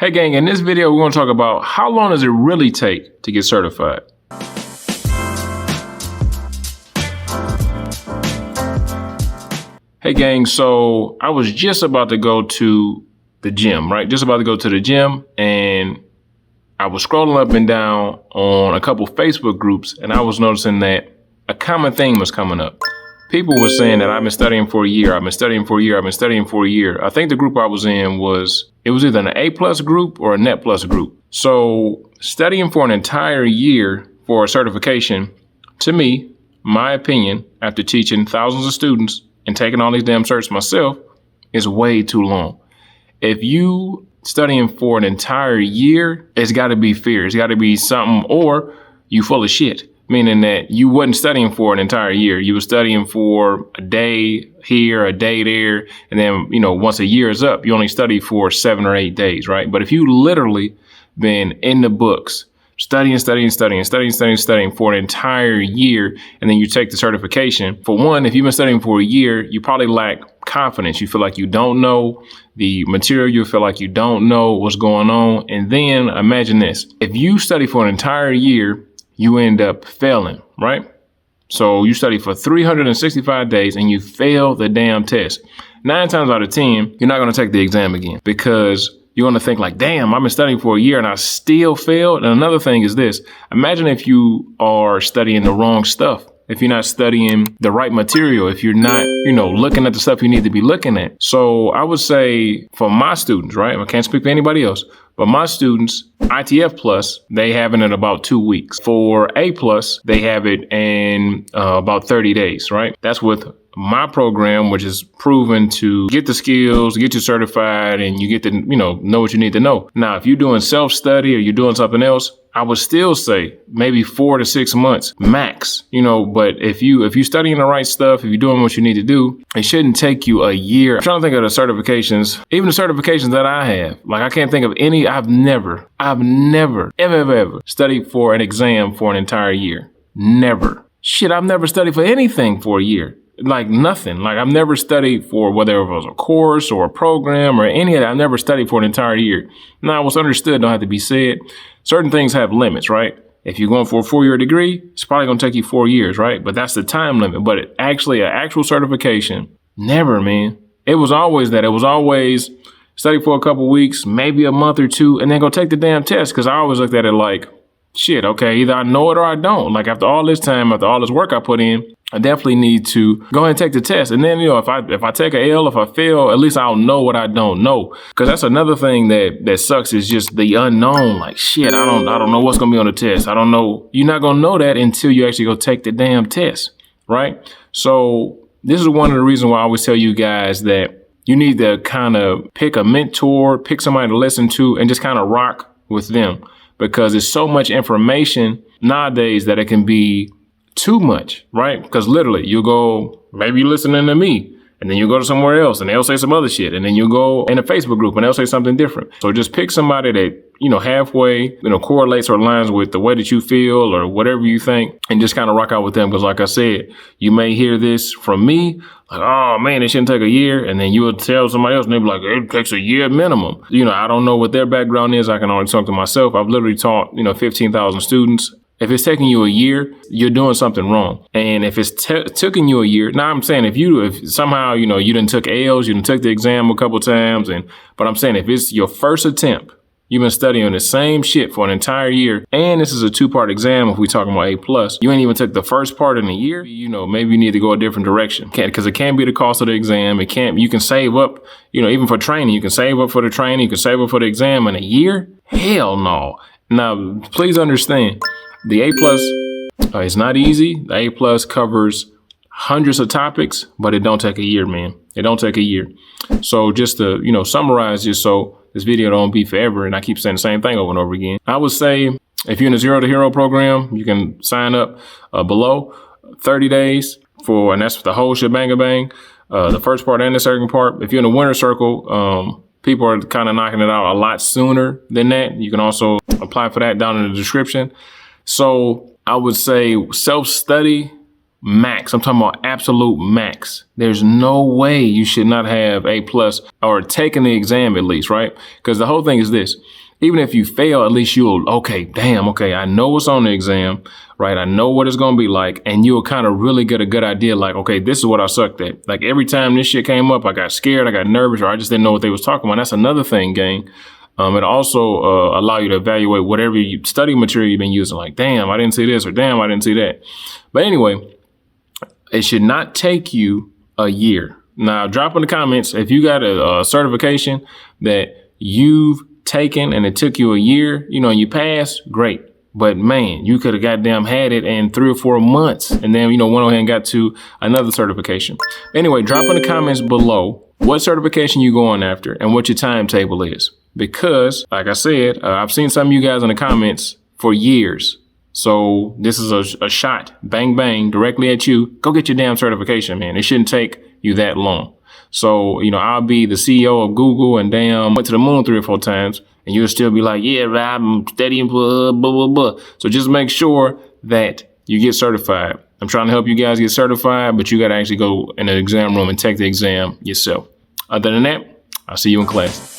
Hey gang, in this video, we're gonna talk about how long does it really take to get certified? Hey gang, so I was just about to go to the gym, right? Just about to go to the gym, and I was scrolling up and down on a couple Facebook groups, and I was noticing that a common theme was coming up. People were saying that I've been studying for a year, I've been studying for a year, I've been studying for a year. I think the group I was in was either an A+ group or a Net Plus group. So studying for an entire year for a certification, to me, my opinion, after teaching thousands of students and taking all these damn certs myself, is way too long. If you studying for an entire year, it's gotta be fear. It's gotta be something, or you full of shit. Meaning that you wasn't studying for an entire year. You were studying for a day here, a day there, and then, once a year is up, you only study for 7 or 8 days, right? But if you literally been in the books, studying for an entire year, and then you take the certification, for one, if you've been studying for a year, you probably lack confidence. You feel like you don't know the material. You feel like you don't know what's going on. And then imagine this. If you study for an entire year, you end up failing, right? So you study for 365 days and you fail the damn test. 9 times out of 10, you're not going to take the exam again because you're going to think like, damn, I've been studying for a year and I still failed. And another thing is this. Imagine if you are studying the wrong stuff. If you're not studying the right material, if you're not, looking at the stuff you need to be looking at. So I would say for my students, right? I can't speak for anybody else, but my students, ITF Plus, they have it in about 2 weeks. For A Plus, they have it in about 30 days, right? That's with my program, which is proven to get the skills, get you certified, and you get to, know what you need to know. Now, if you're doing self-study or you're doing something else, I would still say maybe 4 to 6 months max, but if you're studying the right stuff, if you're doing what you need to do, it shouldn't take you a year. I'm trying to think of the certifications, even the certifications that I have. Like, I can't think of any. I've never, ever studied for an exam for an entire year. Never. Shit, I've never studied for anything for a year. Like nothing. Like, I've never studied for whether it was a course or a program or any of that. I've never studied for an entire year. Now, what's understood don't have to be said. Certain things have limits, right? If you're going for a 4-year degree, it's probably going to take you 4 years, right? But that's the time limit. But an actual certification, never, man. It was always that. It was always study for a couple weeks, maybe a month or two, and then go take the damn test. Because I always looked at it like, shit, okay, either I know it or I don't. Like, after all this time, after all this work I put in, I definitely need to go ahead and take the test. And then, if I take a L, if I fail, at least I'll know what I don't know. Because that's another thing that sucks, is just the unknown. Like, shit, I don't know what's going to be on the test. I don't know. You're not going to know that until you actually go take the damn test, right? So this is one of the reasons why I always tell you guys that you need to kind of pick a mentor, pick somebody to listen to, and just kind of rock with them. Because there's so much information nowadays that it can be too much, right? Because literally you'll go, maybe you're listening to me, and then you go to somewhere else and they'll say some other shit. And then you go in a Facebook group and they'll say something different. So just pick somebody that, halfway, correlates or aligns with the way that you feel or whatever you think, and just kind of rock out with them. Because like I said, you may hear this from me, like, oh man, it shouldn't take a year. And then you will tell somebody else and they'll be like, it takes a year minimum. I don't know what their background is. I can only talk to myself. I've literally taught, 15,000 students. If it's taking you a year, you're doing something wrong. And if it's taking you a year, now I'm saying if somehow, you done took L's, you done took the exam a couple times, but I'm saying if it's your first attempt, you've been studying the same shit for an entire year, and this is a 2-part exam if we talking about A+, you ain't even took the first part in a year, maybe you need to go a different direction. Because it can't be the cost of the exam. You can save up, even for training, you can save up for the training, you can save up for the exam in a year? Hell no. Now, please understand, the A+ is not easy. The A+ covers hundreds of topics, but it don't take a year, man. It don't take a year. So just to, summarize, just so this video don't be forever, and I keep saying the same thing over and over again, I would say if you're in a 0 to Hero program, you can sign up below 30 days and that's the whole shebang, the first part and the second part. If you're in a winner circle, people are kind of knocking it out a lot sooner than that. You can also apply for that down in the description. So I would say self-study max. I'm talking about absolute max. There's no way you should not have A+ or taking the exam at least, right? Because the whole thing is this. Even if you fail, at least you'll, okay, I know what's on the exam, right? I know what it's going to be like. And you'll kind of really get a good idea, like, okay, this is what I sucked at. Like every time this shit came up, I got scared, I got nervous, or I just didn't know what they was talking about. That's another thing, gang. It also allow you to evaluate whatever study material you've been using. Like, damn, I didn't see this, or damn, I didn't see that. But anyway, it should not take you a year. Now, drop in the comments if you got a certification that you've taken and it took you a year, and you passed, great. But man, you could have goddamn had it in 3 or 4 months and then, went ahead and got to another certification. Anyway, drop in the comments below what certification you going after and what your timetable is. Because, like I said, I've seen some of you guys in the comments for years. So this is a shot, bang, bang, directly at you. Go get your damn certification, man. It shouldn't take you that long. So, I'll be the CEO of Google and damn went to the moon 3 or 4 times and you'll still be like, yeah, Rob, I'm studying, blah, blah, blah, blah. So just make sure that you get certified. I'm trying to help you guys get certified, but you got to actually go in the exam room and take the exam yourself. Other than that, I'll see you in class.